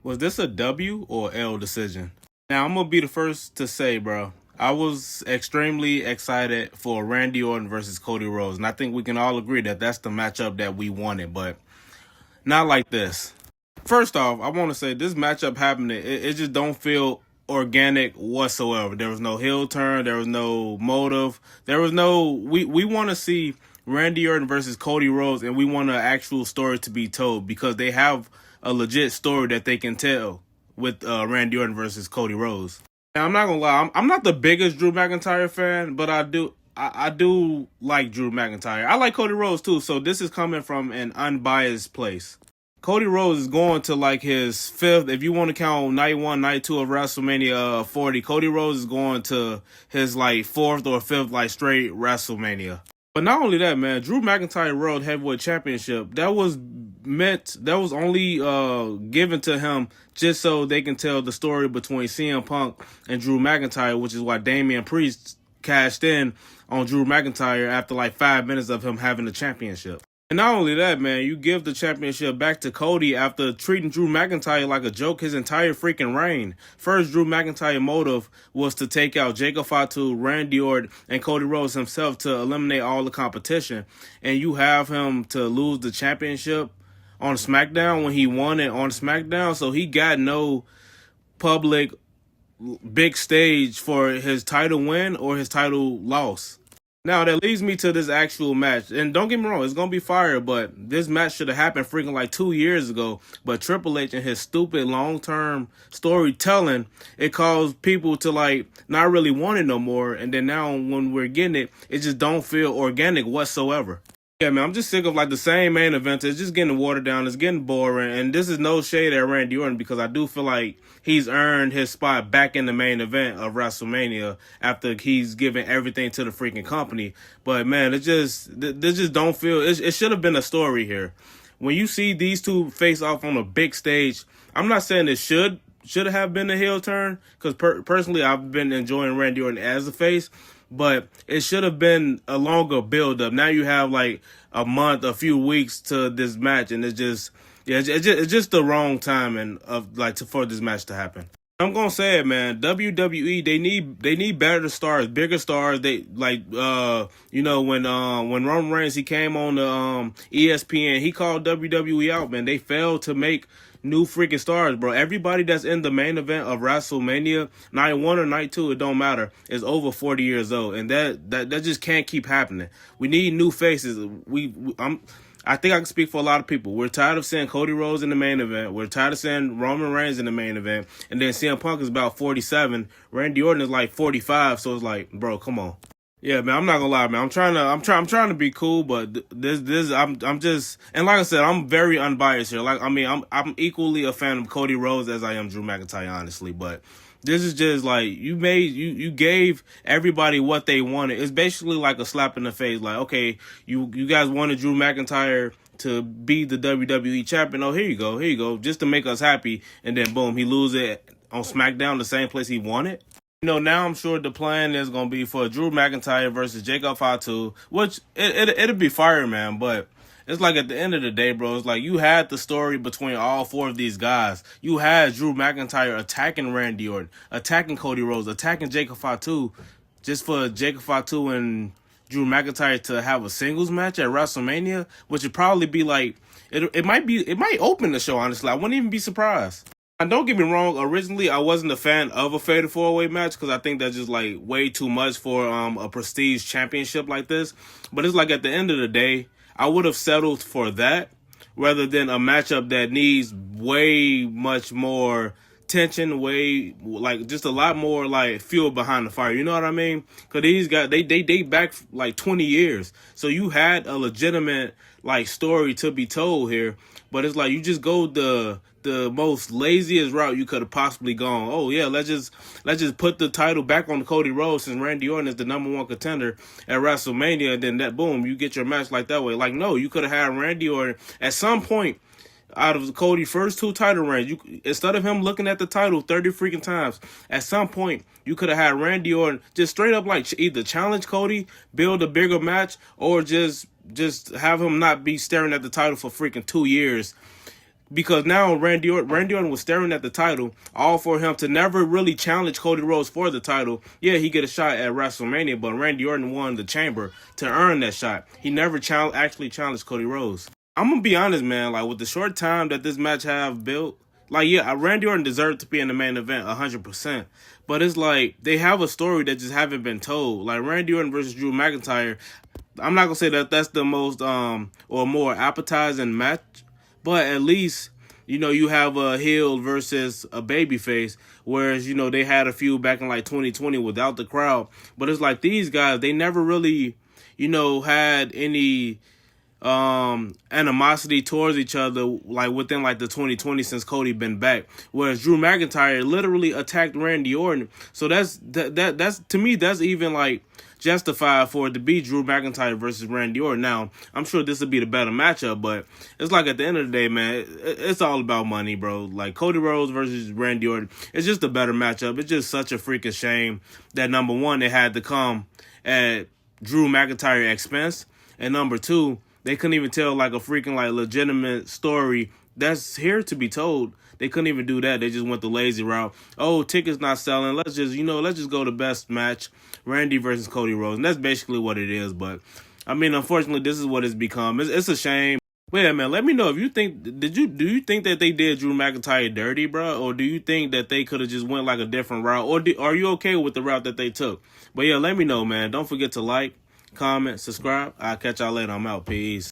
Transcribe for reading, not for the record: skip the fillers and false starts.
Was this a W or L decision? Now, I'm going to be the first to say, bro, I was extremely excited for Randy Orton versus Cody Rhodes. And I think we can all agree that that's the matchup that we wanted, but not like this. First off, I want to say this matchup happening, it just don't feel organic whatsoever. There was no heel turn. There was no motive. There was no, we want to see Randy Orton versus Cody Rhodes, and we want an actual story to be told because they have a legit story that they can tell with Randy Orton versus Cody Rhodes. Now, I'm not gonna lie, I'm not the biggest Drew McIntyre fan, but I do like Drew McIntyre. I like Cody Rhodes too, so this is coming from an unbiased place. Cody Rhodes is going to like his fifth, if you want to count night one, night two of WrestleMania 40, Cody Rhodes is going to his like fourth or fifth like straight WrestleMania. But not only that, man, Drew McIntyre World Heavyweight Championship, that was only given to him just so they can tell the story between CM Punk and Drew McIntyre, which is why Damian Priest cashed in on Drew McIntyre after like 5 minutes of him having the championship. And not only that, man, you give the championship back to Cody after treating Drew McIntyre like a joke his entire freaking reign. First, Drew McIntyre motive was to take out Jacob Fatu, Randy Orton, and Cody Rhodes himself to eliminate all the competition. And you have him to lose the championship on SmackDown when he won it on SmackDown. So he got no public big stage for his title win or his title loss. Now, that leads me to this actual match. And don't get me wrong, it's going to be fire, but this match should have happened freaking like 2 years ago. But Triple H and his stupid long-term storytelling, it caused people to like not really want it no more. And then now when we're getting it, it just don't feel organic whatsoever. Yeah, man, I'm just sick of like the same main event. It's just getting watered down. It's getting boring. And this is no shade at Randy Orton because I do feel like he's earned his spot back in the main event of WrestleMania after he's given everything to the freaking company. But man, this just don't feel. It should have been a story here. When you see these two face off on a big stage, I'm not saying it should have been a heel turn because personally I've been enjoying Randy Orton as a face. But it should have been a longer build-up. Now you have like a month, a few weeks to this match, and it's just the wrong timing of like for this match to happen. I'm gonna say it, man. WWE they need better stars, bigger stars. They like when Roman Reigns he came on the ESPN, he called WWE out, man. They failed to make new freaking stars, bro. Everybody that's in the main event of WrestleMania, night one or night two, it don't matter, is over 40 years old, and that just can't keep happening. We need new faces. I think I can speak for a lot of people. We're tired of seeing Cody Rhodes in the main event. We're tired of seeing Roman Reigns in the main event, and then CM Punk is about 47. Randy Orton is like 45. So it's like, bro, come on. Yeah, man, I'm not gonna lie, man. I'm trying to be cool, but I'm just, and like I said, I'm very unbiased here. Like, I mean, I'm equally a fan of Cody Rhodes as I am Drew McIntyre, honestly. But this is just like you gave everybody what they wanted. It's basically like a slap in the face. Like, okay, you guys wanted Drew McIntyre to be the WWE champion. Oh, here you go, just to make us happy, and then boom, he loses it on SmackDown, the same place he won it. Now I'm sure the plan is going to be for Drew McIntyre versus Jacob Fatu, which it'll be fire, man. But it's like at the end of the day, bro, it's like you had the story between all four of these guys. You had Drew McIntyre attacking Randy Orton, attacking Cody Rhodes, attacking Jacob Fatu, just for Jacob Fatu and Drew McIntyre to have a singles match at WrestleMania, which would probably be like, it might open the show, honestly. I wouldn't even be surprised. And don't get me wrong, originally I wasn't a fan of a Fatal 4-Way match because I think that's just like way too much for a prestige championship like this. But it's like at the end of the day, I would have settled for that rather than a matchup that needs way much more tension, way like just a lot more like fuel behind the fire. You know what I mean? Because these guys they date back like 20 years, so you had a legitimate like story to be told here. But it's like you just go the most laziest route you could have possibly gone. Oh yeah, let's just put the title back on Cody Rhodes since Randy Orton is the #1 contender at WrestleMania, and then that boom, you get your match like that way. Like no, you could have had Randy Orton at some point out of Cody's first 2 title reigns. Instead of him looking at the title 30 freaking times, at some point you could have had Randy Orton just straight up like either challenge Cody, build a bigger match, or just have him not be staring at the title for freaking 2 years. because now Randy Orton was staring at the title, all for him to never really challenge Cody Rhodes for the title. Yeah, he get a shot at WrestleMania, but Randy Orton won the chamber to earn that shot. He never actually challenged Cody Rhodes. I'm gonna be honest, man. Like, with the short time that this match have built, like, yeah, Randy Orton deserved to be in the main event 100%. But it's like they have a story that just haven't been told. Like Randy Orton versus Drew McIntyre, I'm not gonna say that that's the most or more appetizing match, but at least, you know, you have a heel versus a babyface, whereas, you know, they had a few back in like 2020 without the crowd. But it's like these guys, they never really, you know, had any animosity towards each other, like within like the 2020 since Cody been back, whereas Drew McIntyre literally attacked Randy Orton. So that's to me, that's even like justified for it to be Drew McIntyre versus Randy Orton. Now, I'm sure this would be the better matchup, but it's like at the end of the day, man, it's all about money, bro. Like Cody Rhodes versus Randy Orton, it's just a better matchup. It's just such a freaking shame that, number one, it had to come at Drew McIntyre's expense, and number two, they couldn't even tell like a freaking like legitimate story that's here to be told. They couldn't even do that. They just went the lazy route. Oh, tickets not selling. Let's just go to best match, Randy versus Cody Rhodes. And that's basically what it is. But I mean, unfortunately, this is what it's become. It's a shame. But yeah, man, let me know if you think, do you think that they did Drew McIntyre dirty, bro? Or do you think that they could have just went like a different route? Or are you okay with the route that they took? But yeah, let me know, man. Don't forget to like, comment, subscribe. I'll catch y'all later. I'm out. Peace.